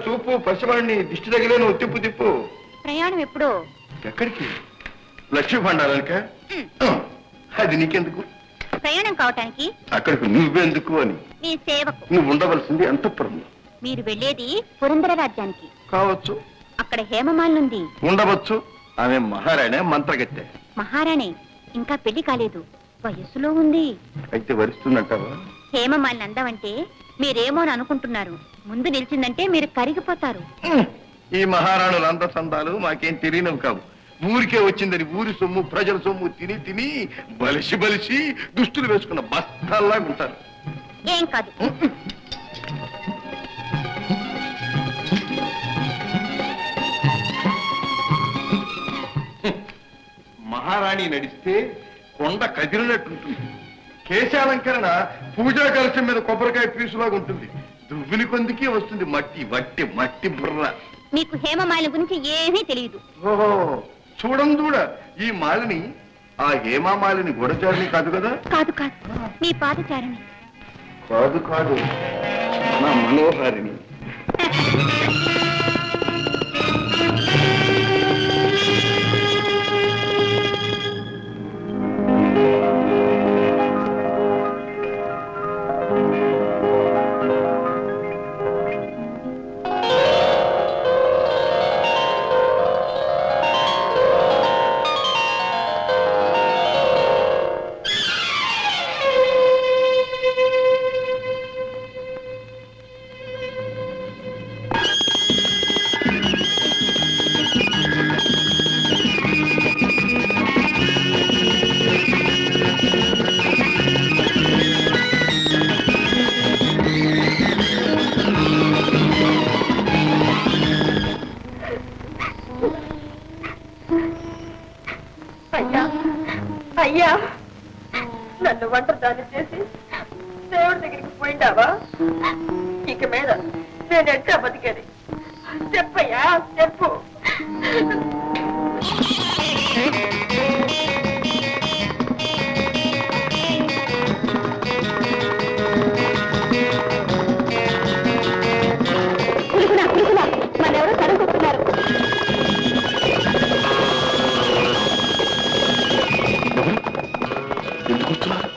చూపు పసివాడిని దిష్టి తగిలే నువ్వు తిప్పు తిప్పు. ప్రయాణం ఎప్పుడో? ఎక్కడికి? లక్ష్మీ భండారానిక? అది నీకెందుకు? ప్రయాణం కావటానికి. అక్కడికి నువ్వెందుకు అని. మీ సేవకు. నువ్వు ఉండవలసింది అంతఃపురం. మీరు వెళ్ళేది పురంధర రాజ్యానికి. కావచ్చు. అక్కడ హేమమాలినుంది. ఉండవచ్చు. ఆమె మహారాణే, మంత్రగత్తె. మహారాణి ఇంకా పెళ్లి కాలేదు, వయస్సులో ఉంది. అయితే వరిస్తుందంటావా? హేమమాలిని అందమంటే మీరేమోని అనుకుంటున్నారు, ముందు నిలిచిందంటే మీరు కరిగిపోతారు. ఈ మహారాణుల అందచందాలు మాకేం తెలియనవి కావు. ఊరికే వచ్చిందని ఊరి సొమ్ము ప్రజల సొమ్ము తిని తిని బలిసి బలిసి దుస్తులు వేసుకున్న బస్తాల్లాగా ఉంటారు. ఏం కాదు. మహారాణి నడిస్తే కొండ కదిలినట్టుంటుంది. కేశాలంకరణ పూజా కలశం మీద కొబ్బరికాయ పీసులాగా ఉంటుంది. దువ్విని కొందికి వస్తుంది మట్టి వట్టి మట్టి బుర్ర. మీకు హేమమాలిని గురించి ఏమీ తెలియదు. ఓహో, చూడం దూడ. ఈ మాలిని ఆ హేమామాలిని గొడచారిని కాదు కదా? కాదు కాదు, మీ పాదచారిణి. కాదు కాదు, నా మనోహారిని. అయ్యా, నన్ను వంటదాన్ని చేసి దేవుడి దగ్గరికి పోయిండావా? ఇక మీద నేను ఎట్లా బతికేది? చెప్పయ్యా, చెప్పు. మనెవరో తడుకొస్తున్నారు. ఎందుకు వస్తున్నారు?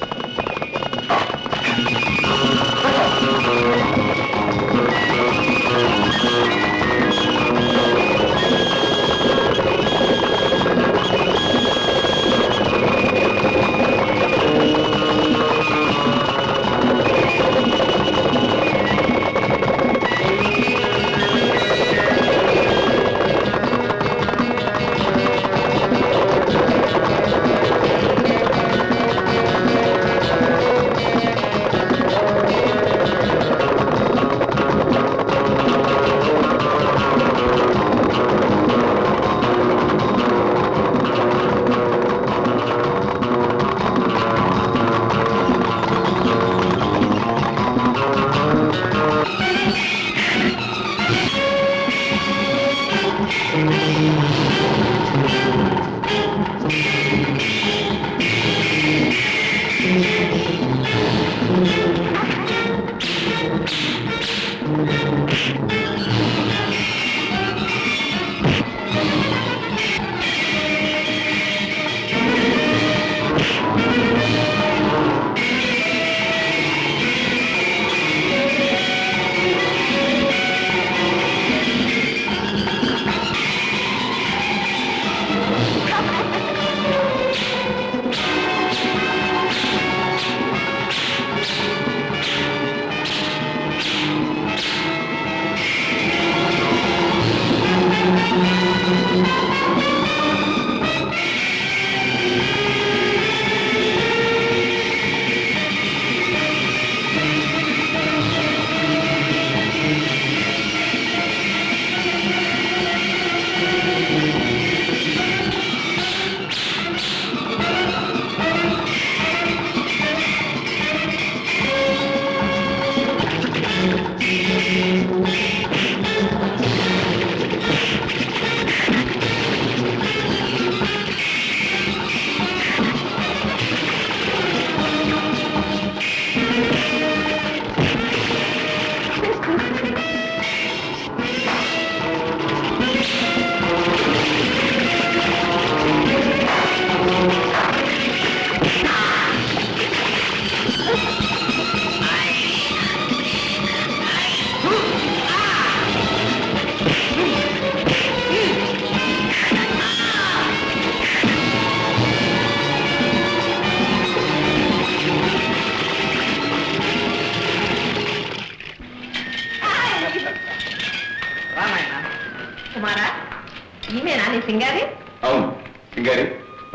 అవును సింగారి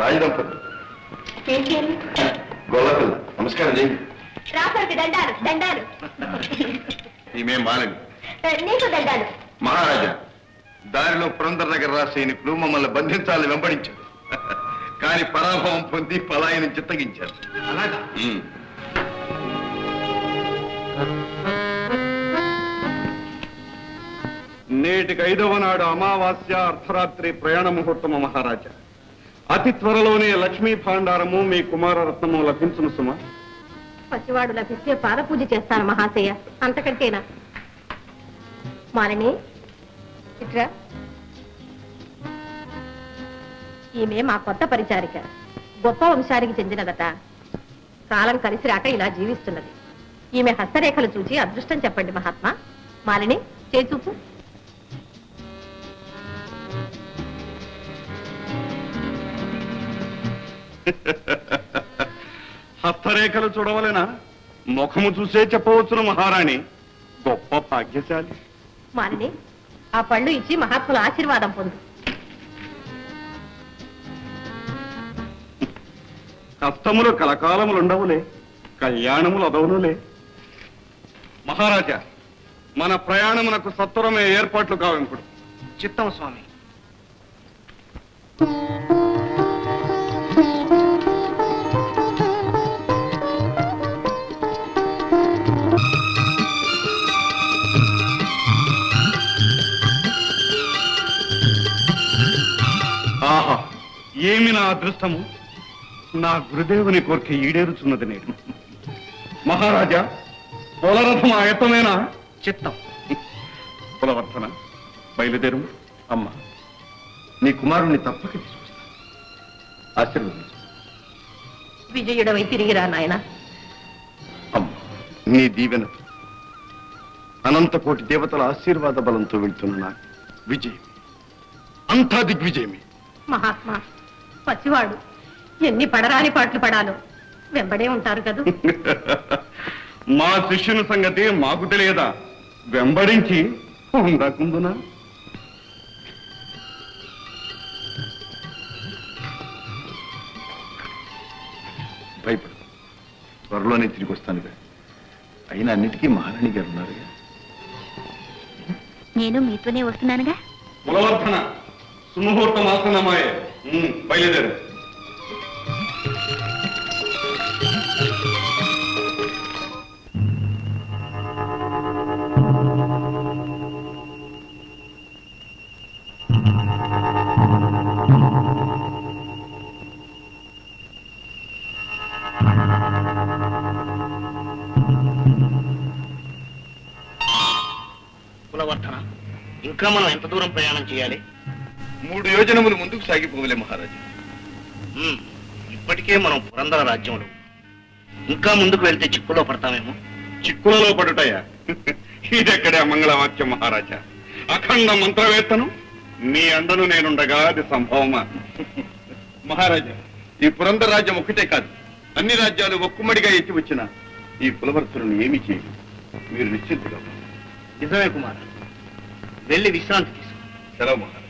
రాజదంపతులు గొల్లపిల్ల నమస్కారం చేయండి. రాసరికి దండాలు దండాలు. ఈమె మాలని నీకు దండాలు. మహారాజా దారిలో పురందర్ నగర సైనికులు మమ్మల్ని బంధించాలని వెంబడించారు. కానీ పరాభవం పొంది పలాయనం చిత్తగించారు. అలాగా ఉమ్. నేటికి 5వ నాడు అమావాస్య అర్ధరాత్రి ప్రయాణ ముహూర్తము మహారాజా. అతి త్వరలోనే లక్ష్మీ భాండారము మీ కుమారరత్నము లభించును సుమా. పసివాడు లభిస్తే పాదపూజ చేస్తాను మహాశయ, అంతకంటేనా? మాలిని ఇట్రా. ఈమె మా కొత్త పరిచారిక, గొప్ప వంశానికి చెందినదట. కాలం కలిసి రాక ఇలా జీవిస్తున్నది. ఈమె హస్తరేఖలు చూచి అదృష్టం చెప్పండి మహాత్మా. మాలిని చేచూపు. హస్తరేఖలు చూడవలెనా? ముఖము చూసే చెప్పవచ్చును మహారాణి. గొప్ప భాగ్యశాలి. మాలిని ఆ పళ్ళు ఇచ్చి మహాత్ముల ఆశీర్వాదం పొందు. కష్టములు కలకాలములుండవులే, కళ్యాణములు అదవునులే. మహారాజా, మన ప్రయాణమునకు సత్వరమే ఏర్పాట్లు కావింపుడు. చిత్తం స్వామి. ఆహా, ఏమి నా అదృష్టము! నా గురుదేవుని కోరిక ఈడేరుచున్నది నేడు. మహారాజా, కులరథం ఆయత్తమేనా? చిత్తం. కులవర్ధన, బయలుదేరు. అమ్మా నీ కుమారుణ్ణి తప్పక తీసుకొస్తా. ఆశీర్వదించు. విజయుడవై తిరిగిరా నాయన. అమ్మా నీ దీవెనతో అనంత కోటి దేవతల ఆశీర్వాద బలంతో వెళ్తున్న నాకు విజయం అంతా దిగ్విజయమే. మహాత్మా పసివాడు ఎన్ని పడరాని పాటలు పడాలో వెంబడే ఉంటారు కదూ. మా శిష్యుని సంగతి మాకు తెలియదా? వెంబడించి ఉండకుందునా? భయపడు, త్వరలోనే తిరిగి వస్తానుగా. అయినా అన్నిటికీ మహారాణి గారు ఉన్నారుగా. నేను మీతోనే వస్తున్నానుగా. కులవర్ధన, సుముహూర్తం ఆసన్నమాయే. బయలుదేరు. కులవర్ధన, ఇంకా మనం ఎంత దూరం ప్రయాణం చేయాలి? 3 యోజనములు ముందుకు సాగిపోవలే మహారాజా. ఇప్పటికే మనం పురందర రాజ్యంలో, ఇంకా ముందుకు వెళ్తే చిక్కులో పడతామేమో. చిక్కులలో పడుటయా? ఇదెక్కడే మంగళవాక్యం మహారాజా. అఖండ మంత్రవేత్తను మీ అండను నేనుండగా అది సంభవమా? మహారాజా, ఈ పురందర రాజ్యం ఒక్కటే కాదు, అన్ని రాజ్యాలు ఒక్కుమ్మడిగా ఎత్తి వచ్చిన ఈ కులవర్తులను ఏమీ చేయదు. మీరు నిశ్చింతగా ఉండండి. నిజమే కుమార్, వెళ్ళి విశ్రాంతి తీసుకో. సెలవు మహారాజా.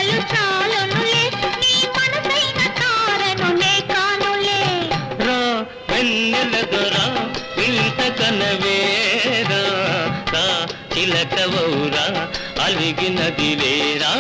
మాటలు చాలునులే నీ మనసైన తారనులే కానులే రా వెన్నెల దొరా వింత కనవేరా రా చిలకవౌరా అలిగినది లేరా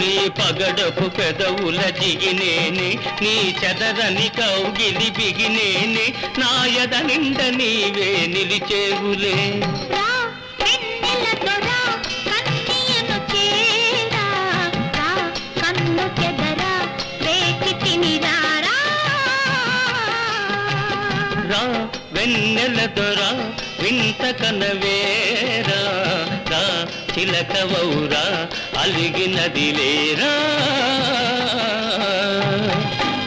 నీ పగడపు పెదవుల జిగినేని నీ చెదరని కౌగిలి బిగినేని నాయద నిండ నీవే నిలిచేవులే రా వెన్నెల దొరా వింత కనవేరా రా చిలకవౌరా అలిగినది లేరా